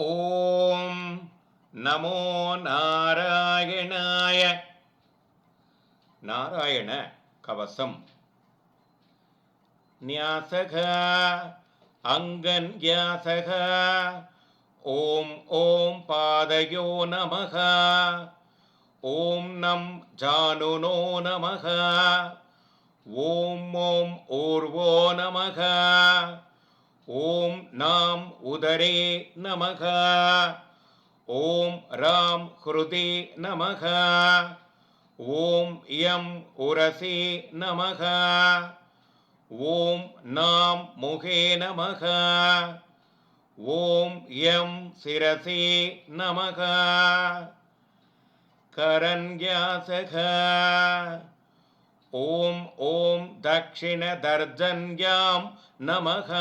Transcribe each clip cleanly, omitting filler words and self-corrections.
ஓம் நமோ நாராயணாய. நாராயண கவசம். ந்யாசக அங்கன்யாசக. ஓம் ஓம் பாதயோ நமக. ஓம் நம் ஜானுனோ நமக. ஓம் ஓம் ஊர்வோ நமக. ஓம் நாம் உதரே நமக. ஓம் ராம் ஹ்ருதி நமக. ஓம் யம் உரசி நமக. ஓம் நாம் முகே நமக. ஓம் யம் சிரசி நமக. கரண்யாசக. ஓம் ஓம் தக்ஷிண தர்ஜன்யாம் நமக.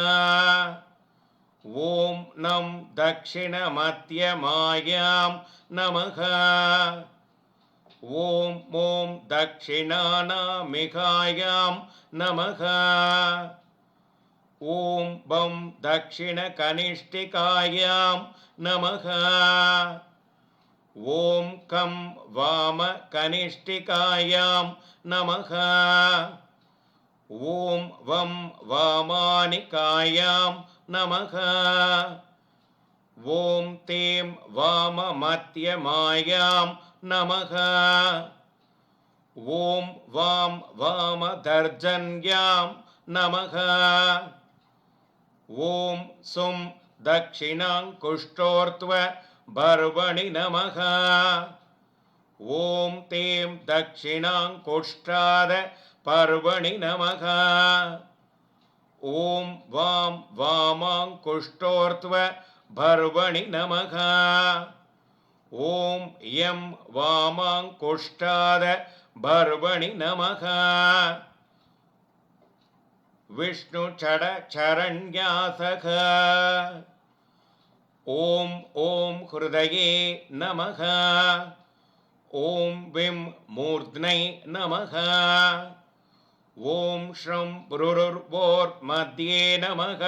ஓம் நம் தக்ஷிண மத்யமாயாம் நமக. ஓம் ஓம் தக்ஷிணாநாமிகாயாம் நமக. ஓம் பம் தக்ஷிண கனிஷ்டிகாயாம் நமக. ஓம் கம் வாம கனிஷ்டிகாயாம் நமக. ஓம் வம் வாமானிகாயாம் நமக. ஓம் தேம் வாம மத்யமாயாம் நமக. ஓம் வாம் வாம தர்ஜன்யாம் நமக. ஓம் சும் தக்ஷிணாங்குஷ்டோர்த்வ பர்வணி நமக. ஓம் தேம் தக்ஷிணாங்குஷ்டாத பர்வணி நமக. ஓம் வாம் வாமாங்குஷ்டோர்த்வ பர்வணி நமக. ஓம் யம் வாமாங்குஷ்டாத பர்வணி நமக. விஷ்ணு சட சரண்யாசக. ஓம் ஓம் ஹ்ருதயே நமக. ஓம் விம் மூர்த்னை நமக. ஓம் ஸ்ரம் புருர்வோர் மத்யே நமக.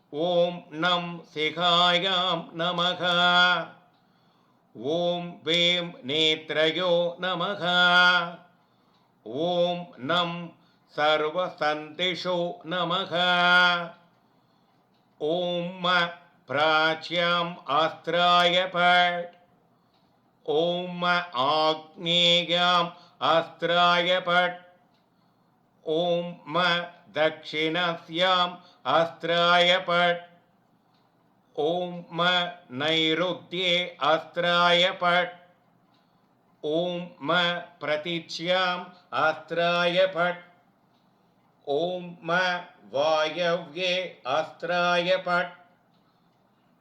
ஓம் நம் சிகாயாம் நமக. ஓம் வேம் நேத்ரயோ நமக. ஓம் நம் சர்வசந்திஷோ நமக. ஓம் ம பிராச்யாம் ஆஸ்திராய பட். ஓம் ம ஆக்னேயாம் ஆஸ்திராய பட். ஓம் ம தக்ஷிணஸ்யாம் ஆஸ்திராய பட். ஓம் ம நைருத்யே ஆஸ்திராய பட். ஓம் ம பிரதிச்யாம் ஆஸ்திராய பட். ஓம் ம வாயவ்யே ஆஸ்திராய பட்.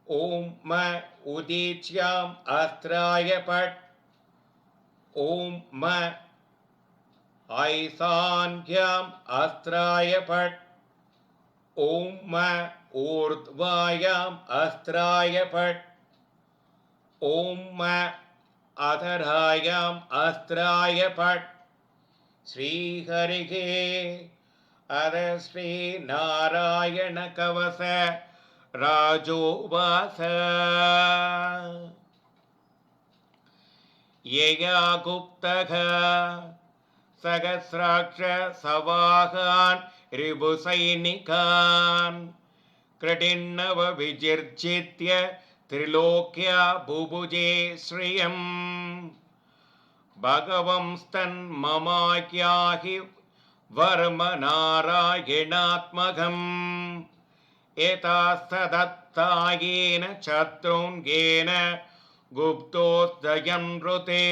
ஓம் ம உதீச்யாம் ஆஸ்திராய பட். ஓம் ம ஐசான்யாம் ஆஸ்திராய பட். ஓம் ம ஊர்த்வாயாம் ஆஸ்திராய பட். ஓம் ம அதராயாம் ஆஸ்திராய பட். ஸ்ரீஹரிகே அத ஸ்ரீ நாராயண கவச ராஜோவாச. யயா குப்தக சகஸ்ராட்ச சவாகான் ரிபுசைனிகான். கிருடின்னவ விஜிர்ஜித்ய திரிலோக்யா புபுஜே ஸ்ரியம். பகவம்ஸ்தன் மமாக்யாஹி வர்ம நாராயணாத்மகம். ஏதாஸ்ததத்தாயேன சத்ருங்கேன குப்தோஸ்தயம் ருதே.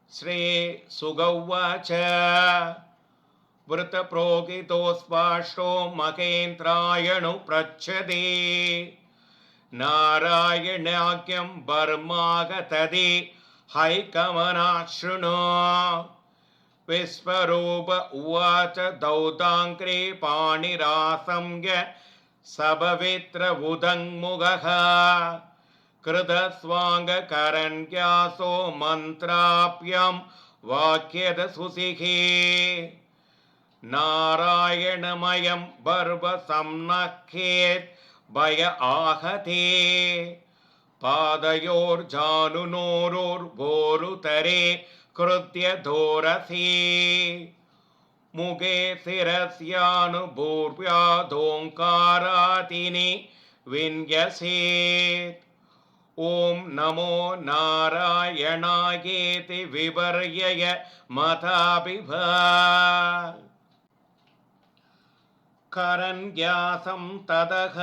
ஸ்ரீ சுகௌவாச்ச. விருத்தப்ரோகிதோஸ்பாஷ்டோ மகேந்திராயணு ப்ரச்சதே. நாராயணாக்யம் பர்மாகததி ஹைகமனாஸ்ருணு. விஸ்வரூப உவாச்ச தௌதாங்கிரே பாணிராசம்ய சபவித்ர உதங்முகः. கிருதஸ்வாங்க கரண்யாசோ மந்த்ராப்யம் வாக்கியத சுசிகே. நாராயணமயம் பர்வ சம்நக்கேத் भय आहते पादयोर्जानुनोरोर्वोरुतरे कृत्य दोरसी मुगे शिरस्यानुभूर्व्याधोङ्कारातिनि विन्यसेत् ॐ नमो नारायणायेति विवर्यय मताभिभ करन्यासं तदः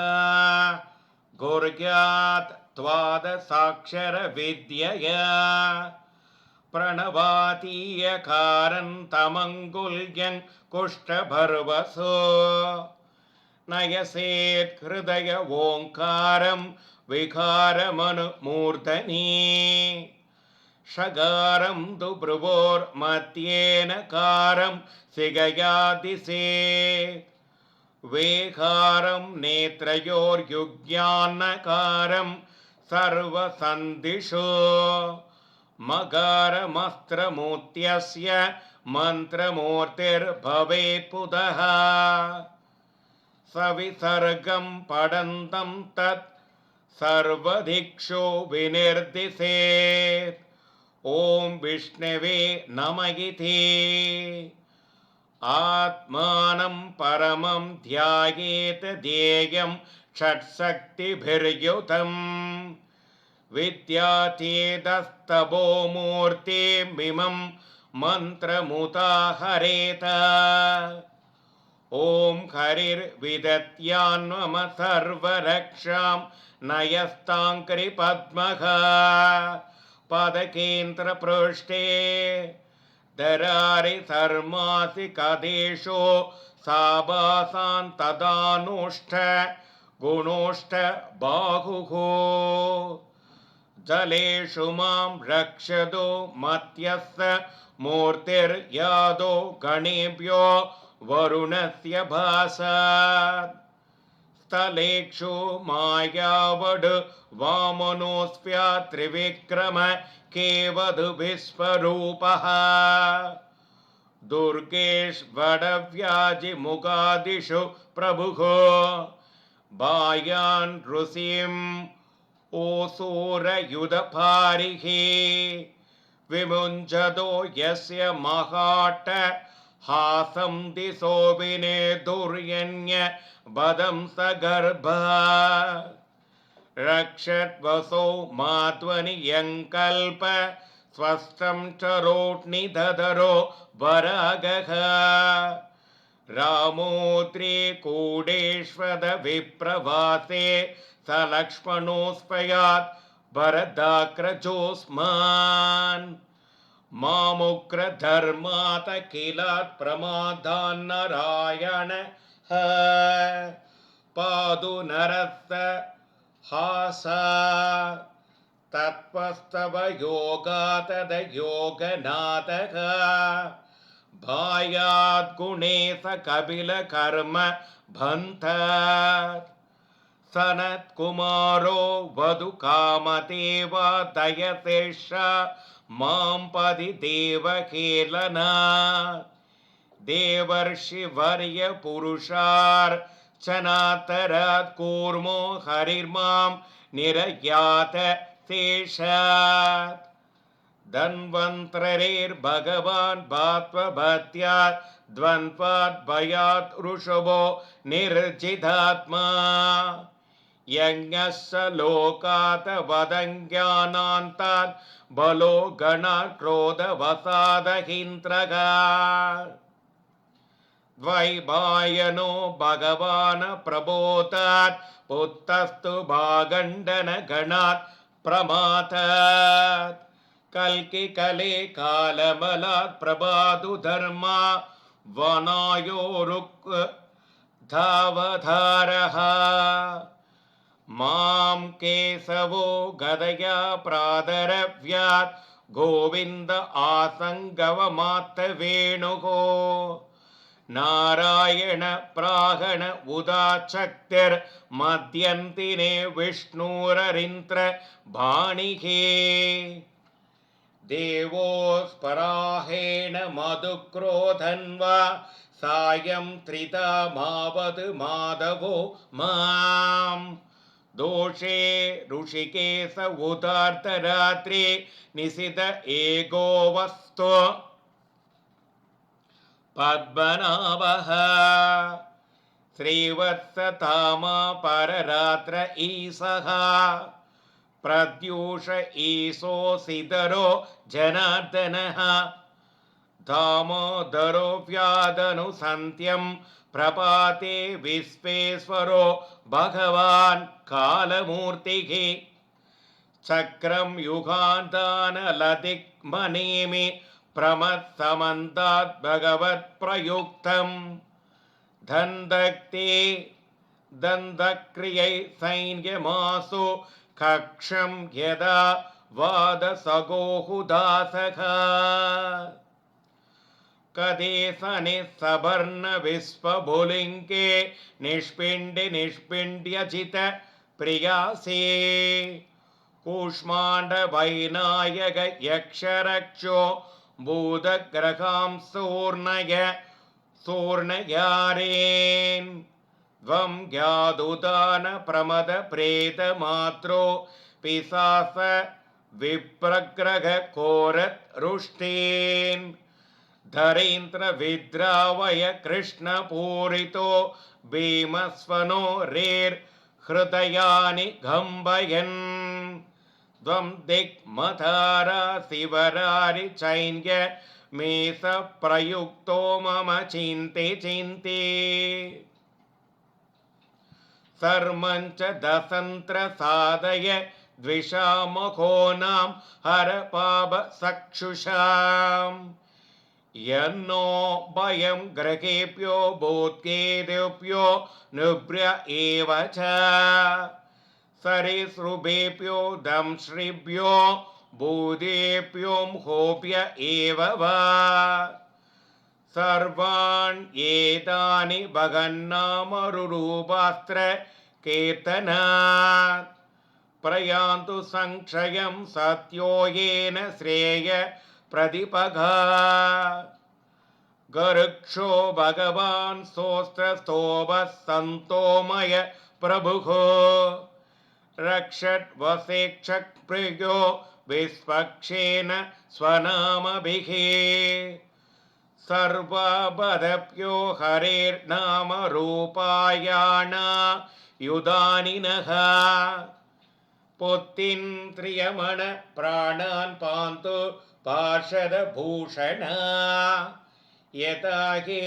गुर्यात् त्वादसाक्षरविद्यया प्रणवातीयकारन्तमङ्गुल्यं कुष्ठभर्वसो नयसेत् हृदय ओङ्कारं विकारमनुमूर्धनि षगारं तु भ्रुवोर्मध्येन कारं सिगयादिसेत् वेकारं नेत्रयोर्युग्यान्नकारं सर्वसन्धिषु मकारमस्त्रमूर्त्यस्य मन्त्रमूर्तिर्भवेत् पुतः सविसर्गं पठन्तं तत् सर्वदिक्षु विनिर्दिशेत् ॐ विष्णवे नमः इति आत्मानं परमं ध्यायेत् ध्येयं षट्शक्तिभिर्युतं विद्यातीतस्तवो मूर्तिमिमं मन्त्रमुदाहरेत ॐ हरिर्विदत्यान्मम सर्वरक्षां नयस्ताङ्कृपद्मः पदकेन्द्रपृष्ठे दरारि सर्मासि कदेशो साभासान् तदानुष्ठ गुणोष्ठ बाहुः जलेषु मां रक्षदो मत्यस्य मूर्तिर्यादो गणेभ्यो वरुणस्य भासात् स्थलेक्षु मायावड् वामनोऽस्म्या त्रिविक्रम केवधु विश्वरूपः दुर्गेष्वडव्याजिमुगादिषु प्रभुः बायान् ऋषिम् ओसूरयुधपारिः विमुञ्चदो यस्य महाट्ट हासं दिशो विनेदुर्यन्य बदं सगर्भ रक्षद्वसो माध्वनियङ्कल्प स्वस्थं चरोट्निधरो वरागः रामोत्रीकूडेष्वद विप्रवासे स लक्ष्मणोऽस्पयात् भरदाग्रजोऽस्मान् मामुग्रधर्मात् किलात् प्रमादान्नारायणः पादु नरस्य हासा तत्त्वस्तव योगातदयोगनाथः भायात् गुणे स कपिलकर्म भन्तात् सनत्कुमारो वधुकामदेवा दयसेष मां पदि देवहेलनात् देवर्षिवर्यपुरुषार्चनातरात् कूर्मो हरिर्मां निरयात शेषात् धन्वन्तरेर्भगवान् भात्वभत्यात् द्वन्द्वात् भयात् ऋषभो निर्जितात्मा यज्ञस्य लोकात् वदङ्ग्यानान्तात् बलो गणात् क्रोधवसादहीन्द्रः द्वैपायनो भगवान् प्रबोधात् पुत्तस्तु भागण्डन गणात् प्रमाथात् कल्कि कले कालबलात् प्रभादु धर्मा वनायोरुक् धावधारः मां केशवो गदया प्रादरव्यात् गोविन्द आसङ्गवमात्तवेणुः नारायण प्राहण उदाचक्तिर्मध्यन्तिने विष्णुररिन्द्र भाणिः देवोऽस्पराहेण मधुक्रोधन्वा सायं त्रितमावद् माधवो माम् दोषे ऋषिकेश उदार्धरात्रि निशित एको वस्तु पद्मनाभः श्रीवत्सतामा पररात्र ईशः प्रद्यूष ईशोऽसिधरो जनार्दनः दामोदरो व्यादनुसन्त्यं प्रपाते विश्वेश्वरो भगवान् कालमूर्तिः चक्रं युगान्तानलदिग्मनेमि प्रमत्समन्तात् भगवत्प्रयुक्तं दन्दक्ते दन्दक्रियै सैन्यमासु कक्षं यदा वादसगोहुदासः कदेशने सवर्णविश्वभुलिङ्गे निष्पिण्ड्यजित प्रियासे कूष्माण्डवैनायक यक्षरक्षो भूतग्रहां सूर्णयारेन् त्वं ज्ञादुदान प्रमद प्रेतमात्रो पिशाच विप्रग्रह कोरत् रुष्टेन् धरेन्द्र विद्रावय कृष्णपूरितो भीमस्वनो रेर्हृदयानि घम्बयन् त्वं दिग्मधारा शिवरारि चैन्य मेष प्रयुक्तो मम चिन्ते चिन्ते सर्वञ्च दशन्त्र साधय द्विषामखोनां हरपापचक्षुषाम् यन्नो भयं ग्रहेभ्यो भूत्केदेभ्यो निभ्र एव च सरीसृभेभ्यो दंश्रिभ्यो भूतेभ्यो होभ्य एव वा सर्वान् एतानि भगन्नामरुरूपास्त्र कीर्तनात् प्रयान्तु संक्षयं सत्यो येन श्रेय प्रतिपगा गरुक्षो भगवान् सोऽस्त्रस्तोभः सन्तोमय प्रभुः रक्षद्वसेक्षप्रियो विस्पक्षेन स्वनामभिः सर्वपदभ्यो हरेर्नामरूपायाणा युधानिनः पुत्तीन्द्रियमण प्राणान् पान्तु पार्षदभूषण यथा हि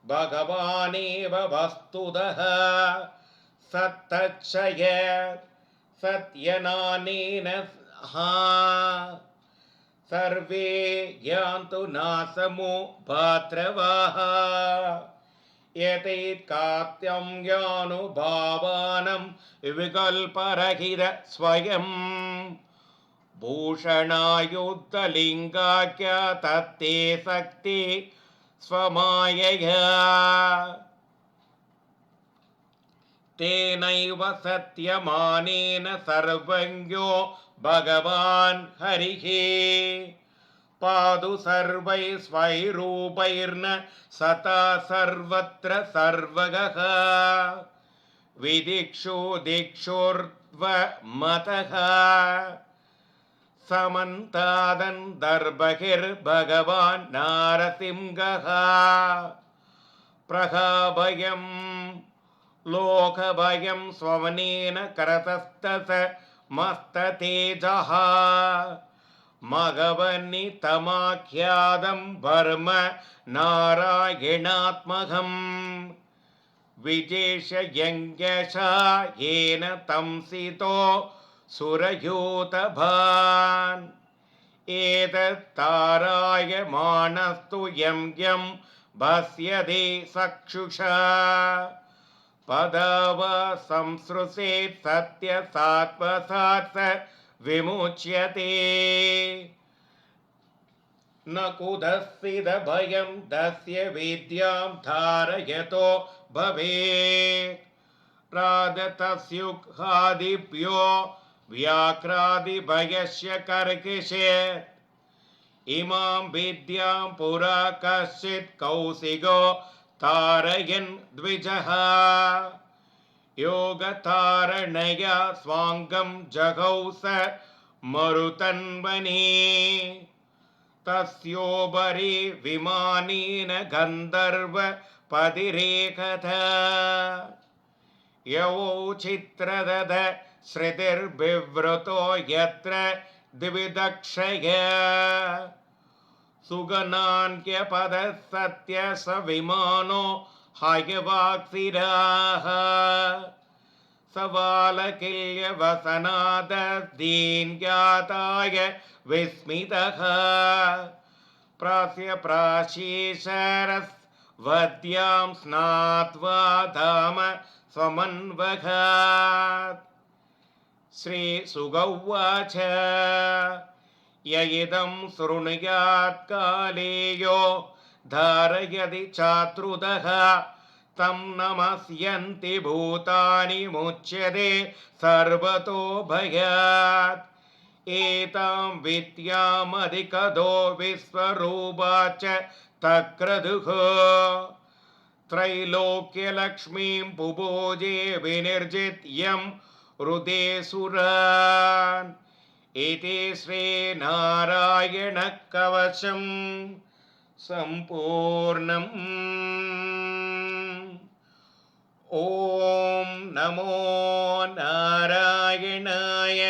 भगवानेव वस्तुतः सत्तच्छय सत्यनानेन सर्वे यान्तु नासमो भाद्रवाः यतैकात्यं यानुभावानं विकल्परहित स्वयं भूषणायुद्धलिङ्गाख्य तत्ते शक्ति स्वमायया तेनैव सत्यमानेन सर्वज्ञो भगवान् हरिः पादु सर्वै स्वैरूपैर्न सता सर्वत्र सर्वगः विदिक्षु दिक्षुर्ध्वमतः समन्तादन्तर्बहिर्भगवान् नारसिंहः प्रहाभयं लोकभयं स्वमनेन करतस्तस मस्ततेजः मघवन्नितमाख्यातं वर्म नारायणात्मकं विजेशयज्ञशा येन तंसितो सुरयूतभान् एतत्तारायमाणस्तु यं यं भस्यते चक्षुषा पदव संसृसेत् सत्यसात्वसात् विमुच्यते न कुतश्चिद भयं तस्य विद्यां धारयतो भवेत् राधतस्युखादिभ्यो व्याघ्रादिभयस्य कर्कशे इमां विद्यां पुरा कश्चित् कौशिको तारयन् द्विजः योगतारणया स्वाङ्गं जगौ स मरुतन्वने तस्योपरि विमानेन गन्धर्वपतिरेकथा यवोचित्रदध श्रुतिर्बिवृतो यत्र द्विदक्षय सुगनान्यपदः सत्य स विमानो हयवाक्सिराः सवालकिल्यवसनादीन्याताय विस्मितः प्रास्य प्राशीशरस्वद्यां स्नात्वा धाम स्वमन्वघात् श्रीसुगौवाच य इदं शृणुयात् कालेयो धारयति चात्रुदः तं नमस्यन्ति भूतानि मुच्यते सर्वतो भयात् एतां विद्यामधिकदो विश्वरूपा च तक्रदुः त्रैलोक्यलक्ष्मीं पुबोजे विनिर्जित्यं हृदेसुरान् इति श्रीनारायणकवचं सम्पूर्णम्। ॐ नमो नारायणाय।